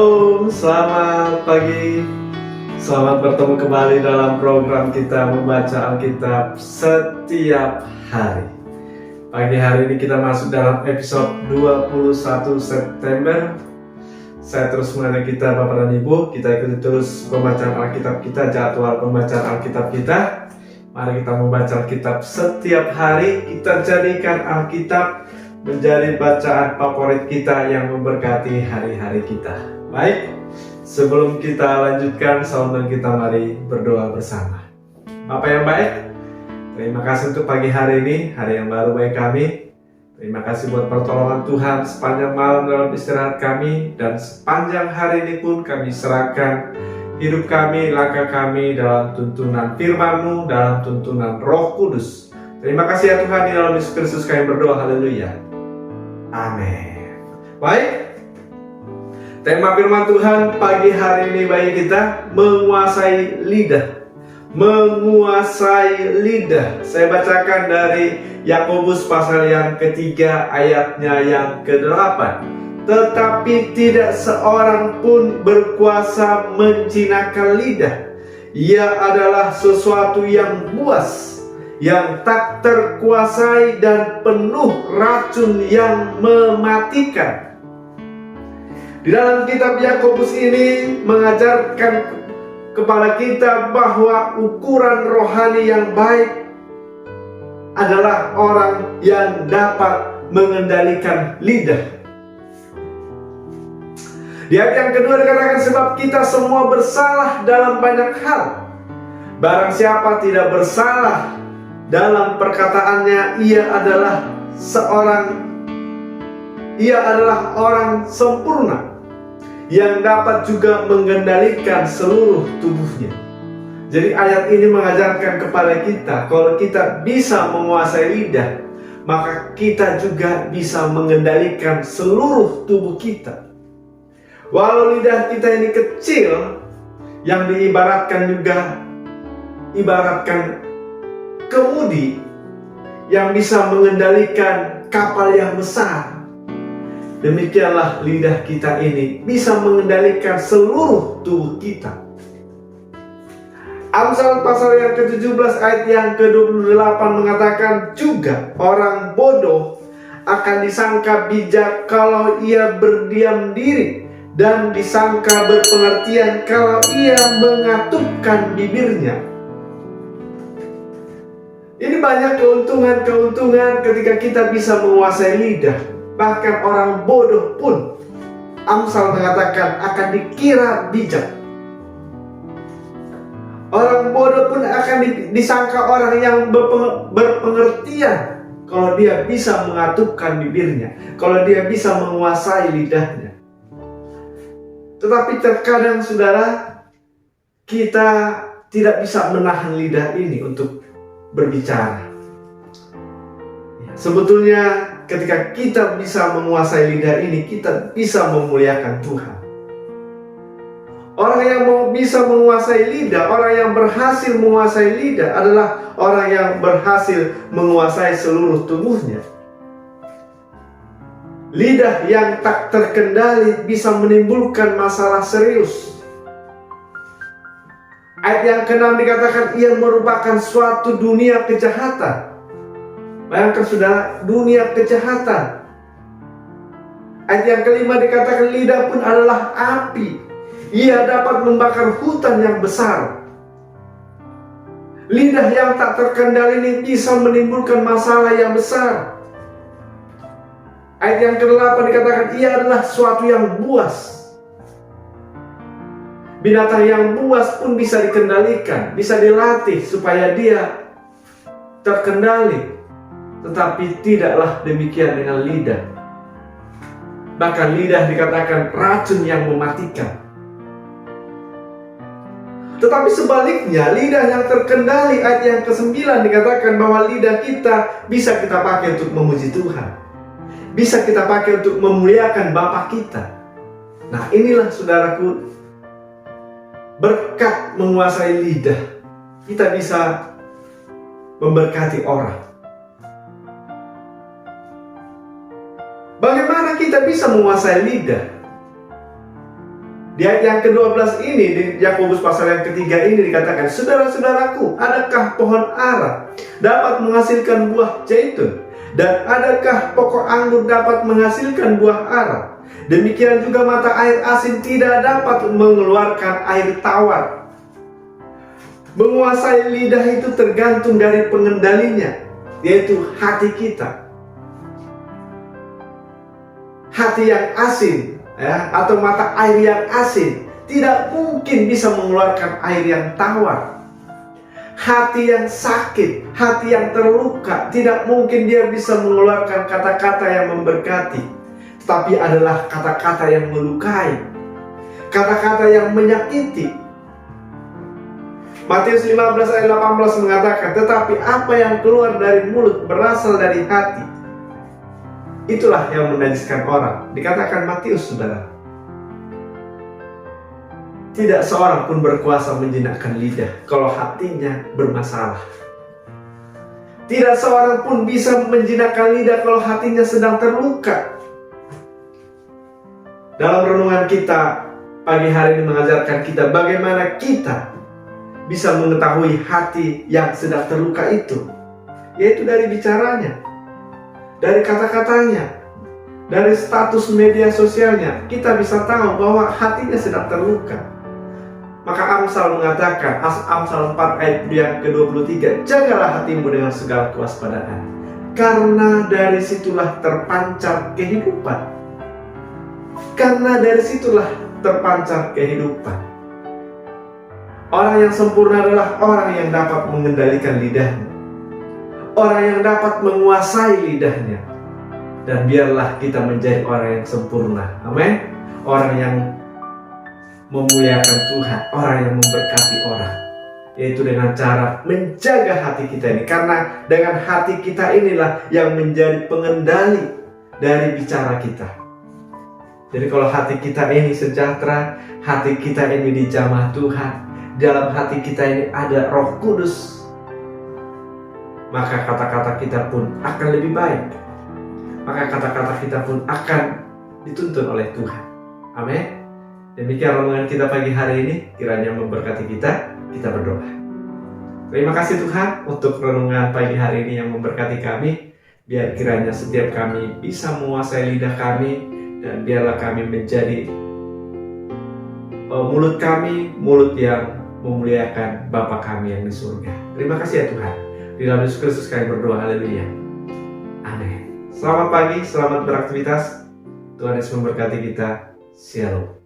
Shalom, selamat pagi. Selamat bertemu kembali dalam program kita membaca Alkitab setiap hari. Pagi hari ini kita masuk dalam episode 21 September. Saya terus mengajak kita Bapak dan Ibu, kita ikuti terus pembacaan Alkitab kita, jadwal pembacaan Alkitab kita. Mari kita membaca Alkitab setiap hari, kita jadikan Alkitab menjadi bacaan favorit kita yang memberkati hari-hari kita. Baik, sebelum kita lanjutkan saudara kita, mari berdoa bersama. Bapak yang baik, terima kasih untuk pagi hari ini, hari yang baru bagi kami. Terima kasih buat pertolongan Tuhan sepanjang malam dalam istirahat kami, dan sepanjang hari ini pun kami serahkan hidup kami, langkah kami dalam tuntunan firman-Mu, dalam tuntunan Roh Kudus. Terima kasih ya Tuhan, di dalam Yesus Kristus kami berdoa, haleluya. Amin. Baik, tema firman Tuhan pagi hari ini bagi kita, menguasai lidah. Menguasai lidah. Saya bacakan dari Yakobus pasal yang ketiga ayatnya yang ke-8. Tetapi tidak seorang pun berkuasa menjinakkan lidah. Ia adalah sesuatu yang buas, yang tak terkuasai dan penuh racun yang mematikan. Di dalam kitab Yakobus ini mengajarkan kepada kita bahwa ukuran rohani yang baik adalah orang yang dapat mengendalikan lidah. Di ayat yang kedua dikatakan, sebab kita semua bersalah dalam banyak hal. Barang siapa tidak bersalah dalam perkataannya, ia adalah orang sempurna yang dapat juga mengendalikan seluruh tubuhnya. Jadi ayat ini mengajarkan kepada kita, kalau kita bisa menguasai lidah, maka kita juga bisa mengendalikan seluruh tubuh kita. Walau lidah kita ini kecil, yang diibaratkan kemudi yang bisa mengendalikan kapal yang besar. Demikianlah lidah kita ini bisa mengendalikan seluruh tubuh kita. Amsal pasal yang ke-17 ayat yang ke-28 mengatakan juga, orang bodoh akan disangka bijak kalau ia berdiam diri, dan disangka berpengertian kalau ia mengatupkan bibirnya. Ini banyak keuntungan ketika kita bisa menguasai lidah. Bahkan orang bodoh pun, Amsal mengatakan, akan dikira bijak. Orang bodoh pun akan disangka orang yang berpengertian kalau dia bisa mengatupkan bibirnya, kalau dia bisa menguasai lidahnya. Tetapi terkadang saudara, kita tidak bisa menahan lidah ini untuk berbicara. Sebetulnya ketika kita bisa menguasai lidah ini, kita bisa memuliakan Tuhan. Orang yang bisa menguasai lidah, orang yang berhasil menguasai lidah adalah orang yang berhasil menguasai seluruh tubuhnya. Lidah yang tak terkendali bisa menimbulkan masalah serius. Ayat yang ke-6 dikatakan, ia merupakan suatu dunia kejahatan. Bayangkan saudara, dunia kejahatan. Ayat yang ke-5 dikatakan, lidah pun adalah api. Ia dapat membakar hutan yang besar. Lidah yang tak terkendali ini bisa menimbulkan masalah yang besar. Ayat yang ke-8 dikatakan, ia adalah suatu yang buas. Binatang yang buas pun bisa dikendalikan, bisa dilatih supaya dia terkendali. Tetapi tidaklah demikian dengan lidah. Bahkan lidah dikatakan racun yang mematikan. Tetapi sebaliknya, lidah yang terkendali, ayat yang ke-9 dikatakan bahwa lidah kita bisa kita pakai untuk memuji Tuhan. Bisa kita pakai untuk memuliakan Bapa kita. Nah, inilah saudaraku, berkat menguasai lidah, kita bisa memberkati orang. Bagaimana kita bisa menguasai lidah? Di ayat yang ke-12 ini, di Yakobus pasal yang ketiga ini dikatakan, saudara-saudaraku, adakah pohon ara dapat menghasilkan buah zaitun? Dan adakah pokok anggur dapat menghasilkan buah ara? Demikian juga mata air asin tidak dapat mengeluarkan air tawar. Menguasai lidah itu tergantung dari pengendalinya, yaitu hati kita. Hati yang asin, atau mata air yang asin tidak mungkin bisa mengeluarkan air yang tawar. Hati yang sakit, hati yang terluka, tidak mungkin dia bisa mengeluarkan kata-kata yang memberkati, tetapi adalah kata-kata yang melukai, kata-kata yang menyakiti. Matius 15 ayat 18 mengatakan, tetapi apa yang keluar dari mulut berasal dari hati, itulah yang menajiskan orang. Dikatakan Matius, saudara. Tidak seorang pun berkuasa menjinakkan lidah kalau hatinya bermasalah. Tidak seorang pun bisa menjinakkan lidah kalau hatinya sedang terluka. Dalam renungan kita pagi hari ini mengajarkan kita bagaimana kita bisa mengetahui hati yang sedang terluka itu, yaitu dari bicaranya, dari kata-katanya, dari status media sosialnya. Kita bisa tahu bahwa hatinya sedang terluka. Maka Amsal mengatakan, Amsal 4 ayat yang ke-23, jagalah hatimu dengan segala kewaspadaan, karena dari situlah terpancar kehidupan. Karena dari situlah terpancar kehidupan. Orang yang sempurna adalah orang yang dapat mengendalikan lidahnya, orang yang dapat menguasai lidahnya. Dan biarlah kita menjadi orang yang sempurna. Amin. Orang yang memuliakan Tuhan, orang yang memberkati orang, yaitu dengan cara menjaga hati kita ini. Karena dengan hati kita inilah yang menjadi pengendali dari bicara kita. Jadi kalau hati kita ini sejahtera, hati kita ini dijamah Tuhan, dalam hati kita ini ada Roh Kudus, maka kata-kata kita pun akan lebih baik. Maka kata-kata kita pun akan dituntun oleh Tuhan. Amin. Demikian renungan kita pagi hari ini, kiranya memberkati kita. Kita berdoa. Terima kasih Tuhan untuk renungan pagi hari ini yang memberkati kami. Biar kiranya setiap kami bisa menguasai lidah kami, dan biarlah kami menjadi mulut kami, mulut yang memuliakan Bapa kami yang di surga. Terima kasih ya Tuhan. Di dalam Yesus Kristus kami berdoa, haleluya. Amin. Selamat pagi, selamat beraktivitas. Tuhan Yesus memberkati kita. Shalom.